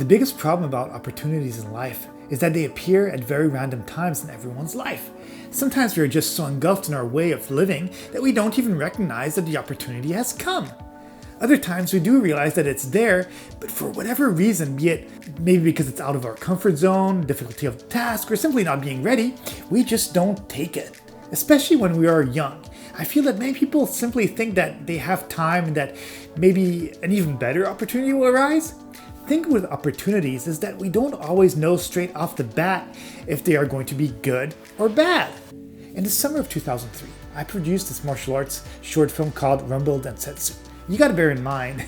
The biggest problem about opportunities in life is that they appear at very random times in everyone's life. Sometimes we are just so engulfed in our way of living that we don't even recognize that the opportunity has come. Other times we do realize that it's there, but for whatever reason, be it maybe because it's out of our comfort zone, difficulty of the task, or simply not being ready, we just don't take it. Especially when we are young. I feel that many people simply think that they have time and that maybe an even better opportunity will arise. The thing with opportunities is that we don't always know straight off the bat if they are going to be good or bad. In the summer of 2003, I produced this martial arts short film called Rumble Densetsu. You gotta bear in mind,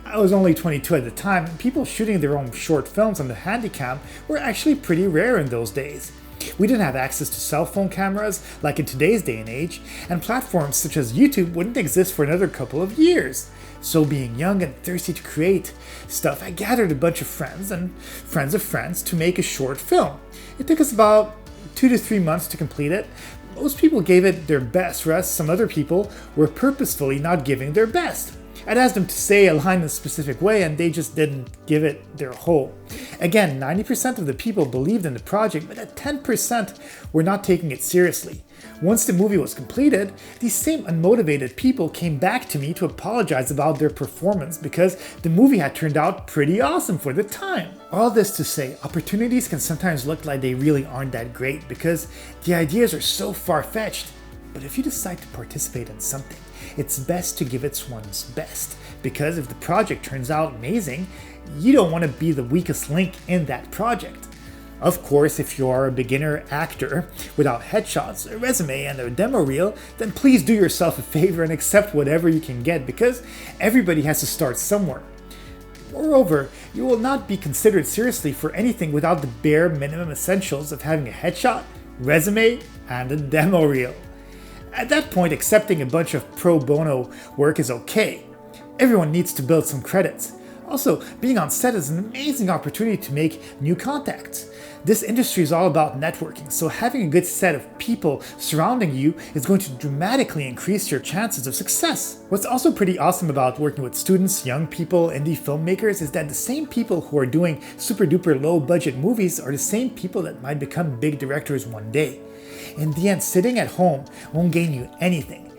I was only 22 at the time, and people shooting their own short films on the Handycam were actually pretty rare in those days. We didn't have access to cell phone cameras like in today's day and age, and platforms such as YouTube wouldn't exist for another couple of years. So being young and thirsty to create stuff, I gathered a bunch of friends and friends of friends to make a short film. It took us about 2 to 3 months to complete it. Most people gave it their best, whereas some other people were purposefully not giving their best. I'd asked them to say a line in a specific way and they just didn't give it their whole. Again, 90% of the people believed in the project, but at 10% were not taking it seriously. Once the movie was completed, these same unmotivated people came back to me to apologize about their performance because the movie had turned out pretty awesome for the time. All this to say, opportunities can sometimes look like they really aren't that great because the ideas are so far-fetched. But if you decide to participate in something, it's best to give it one's best, because if the project turns out amazing, you don't want to be the weakest link in that project. Of course, if you are a beginner actor without headshots, a resume, and a demo reel, then please do yourself a favor and accept whatever you can get, because everybody has to start somewhere. Moreover, you will not be considered seriously for anything without the bare minimum essentials of having a headshot, resume, and a demo reel. At that point, accepting a bunch of pro bono work is okay. Everyone needs to build some credits. Also, being on set is an amazing opportunity to make new contacts. This industry is all about networking, so having a good set of people surrounding you is going to dramatically increase your chances of success. What's also pretty awesome about working with students, young people, indie filmmakers is that the same people who are doing super duper low budget movies are the same people that might become big directors one day. In the end, sitting at home won't gain you anything.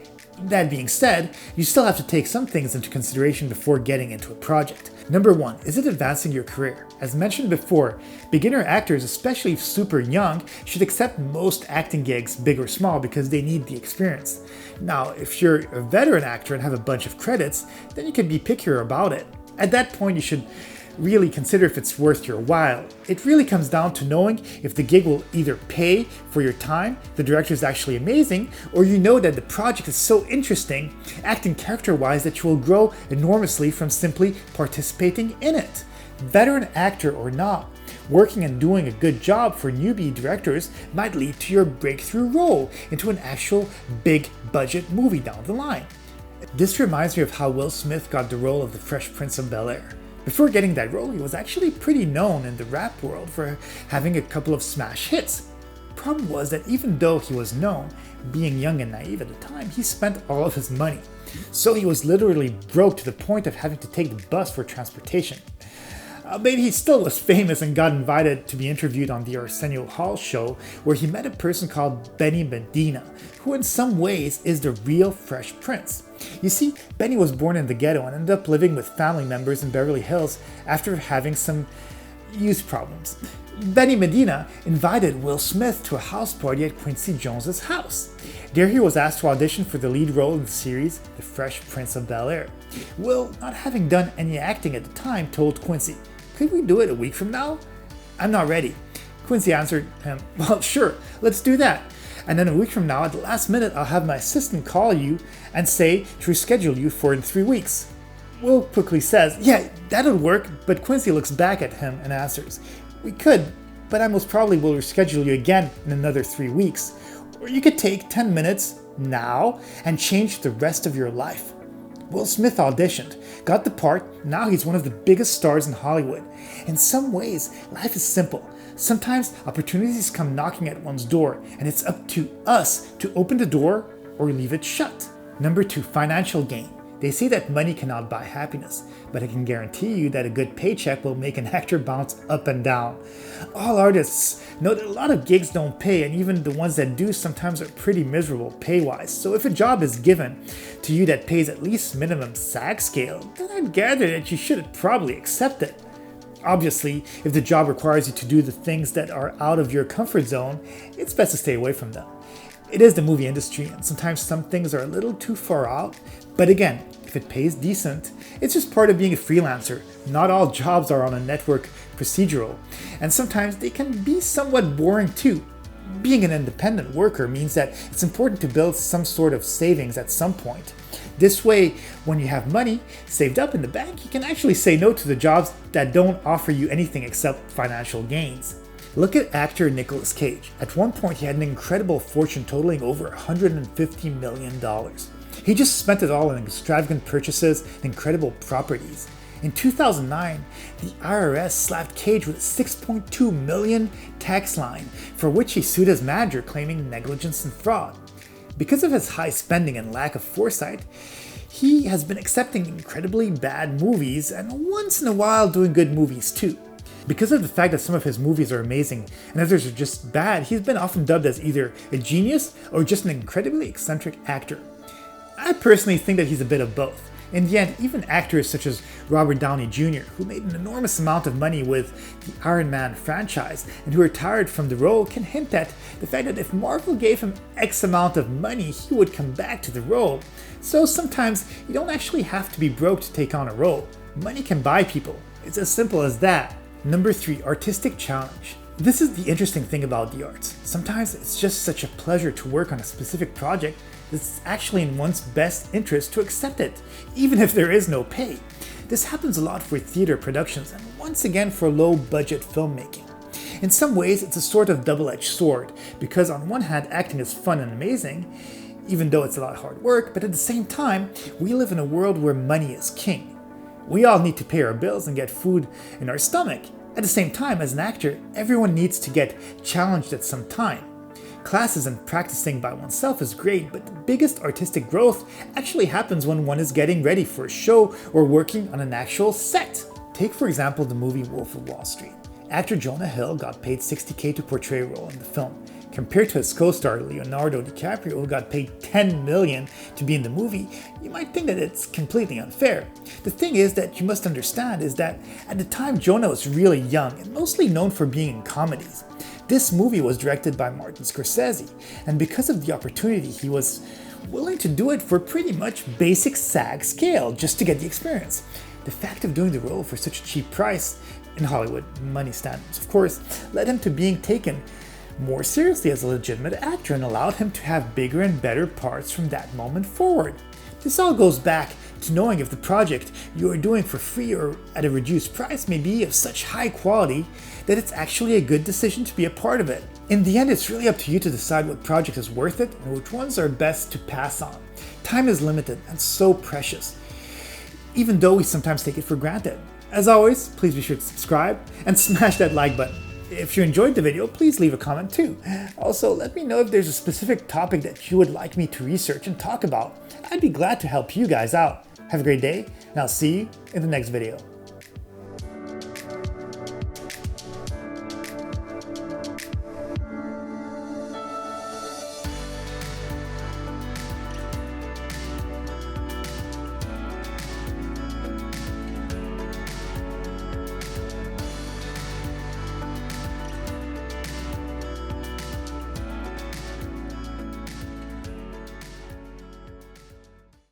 That being said, you still have to take some things into consideration before getting into a project. Number 1, is it advancing your career? As mentioned before, beginner actors, especially super young, should accept most acting gigs, big or small, because they need the experience. Now, if you're a veteran actor and have a bunch of credits, then you can be pickier about it. At that point, you should really consider if it's worth your while. It really comes down to knowing if the gig will either pay for your time, the director is actually amazing, or you know that the project is so interesting, acting character-wise, that you will grow enormously from simply participating in it. Veteran actor or not, working and doing a good job for newbie directors might lead to your breakthrough role into an actual big budget movie down the line. This reminds me of how Will Smith got the role of the Fresh Prince of Bel-Air. Before getting that role, he was actually pretty known in the rap world for having a couple of smash hits. Problem was that even though he was known, being young and naive at the time, he spent all of his money. So he was literally broke to the point of having to take the bus for transportation. But he still was famous and got invited to be interviewed on the Arsenio Hall show, where he met a person called Benny Medina, who in some ways is the real Fresh Prince. You see, Benny was born in the ghetto and ended up living with family members in Beverly Hills after having some youth problems. Benny Medina invited Will Smith to a house party at Quincy Jones's house. There he was asked to audition for the lead role in the series The Fresh Prince of Bel-Air. Will, not having done any acting at the time, told Quincy, "Could we do it a week from now?" "I'm not ready." Quincy answered him, "Well, sure, let's do that. And then a week from now, at the last minute, I'll have my assistant call you and say to reschedule you for in 3 weeks." Will quickly says, "Yeah, that'll work," but Quincy looks back at him and answers, "We could, but I most probably will reschedule you again in another 3 weeks. Or you could take 10 minutes now and change the rest of your life." Will Smith auditioned, got the part, now he's one of the biggest stars in Hollywood. In some ways, life is simple. Sometimes opportunities come knocking at one's door, and it's up to us to open the door or leave it shut. Number 2, financial gain. They say that money cannot buy happiness, but I can guarantee you that a good paycheck will make an actor bounce up and down. All artists know that a lot of gigs don't pay, and even the ones that do sometimes are pretty miserable pay-wise. So if a job is given to you that pays at least minimum SAG scale, then I'd gather that you should probably accept it. Obviously, if the job requires you to do the things that are out of your comfort zone, it's best to stay away from them. It is the movie industry, and sometimes some things are a little too far out, but again, if it pays decent, it's just part of being a freelancer. Not all jobs are on a network procedural, and sometimes they can be somewhat boring too. Being an independent worker means that it's important to build some sort of savings at some point. This way, when you have money saved up in the bank, you can actually say no to the jobs that don't offer you anything except financial gains. Look at actor Nicolas Cage. At one point, he had an incredible fortune totaling over $150 million. He just spent it all on extravagant purchases and incredible properties. In 2009, the IRS slapped Cage with a $6.2 million tax line, for which he sued his manager, claiming negligence and fraud. Because of his high spending and lack of foresight, he has been accepting incredibly bad movies and once in a while doing good movies too. Because of the fact that some of his movies are amazing and others are just bad, he's been often dubbed as either a genius or just an incredibly eccentric actor. I personally think that he's a bit of both. In the end, even actors such as Robert Downey Jr., who made an enormous amount of money with the Iron Man franchise and who retired from the role, can hint at the fact that if Marvel gave him X amount of money, he would come back to the role. So sometimes you don't actually have to be broke to take on a role. Money can buy people. It's as simple as that. Number 3, artistic challenge. This is the interesting thing about the arts. Sometimes it's just such a pleasure to work on a specific project that it's actually in one's best interest to accept it, even if there is no pay. This happens a lot for theater productions and once again for low-budget filmmaking. In some ways, it's a sort of double-edged sword, because on one hand, acting is fun and amazing, even though it's a lot of hard work, but at the same time, we live in a world where money is king. We all need to pay our bills and get food in our stomach. At the same time, as an actor, everyone needs to get challenged at some time. Classes and practicing by oneself is great, but the biggest artistic growth actually happens when one is getting ready for a show or working on an actual set. Take for example the movie Wolf of Wall Street. Actor Jonah Hill got paid $60,000 to portray a role in the film, compared to his co-star Leonardo DiCaprio, who got paid $10 million to be in the movie. You might think that it's completely unfair. The thing is that you must understand is that at the time Jonah was really young and mostly known for being in comedies. This movie was directed by Martin Scorsese, and because of the opportunity, he was willing to do it for pretty much basic SAG scale just to get the experience. The fact of doing the role for such a cheap price, in Hollywood money standards of course, led him to being taken more seriously as a legitimate actor and allowed him to have bigger and better parts from that moment forward. This all goes back to knowing if the project you are doing for free or at a reduced price may be of such high quality that it's actually a good decision to be a part of it. In the end, it's really up to you to decide what project is worth it and which ones are best to pass on. Time is limited and so precious, even though we sometimes take it for granted. As always, please be sure to subscribe and smash that like button. If you enjoyed the video, please leave a comment too. Also, let me know if there's a specific topic that you would like me to research and talk about. I'd be glad to help you guys out. Have a great day, and I'll see you in the next video.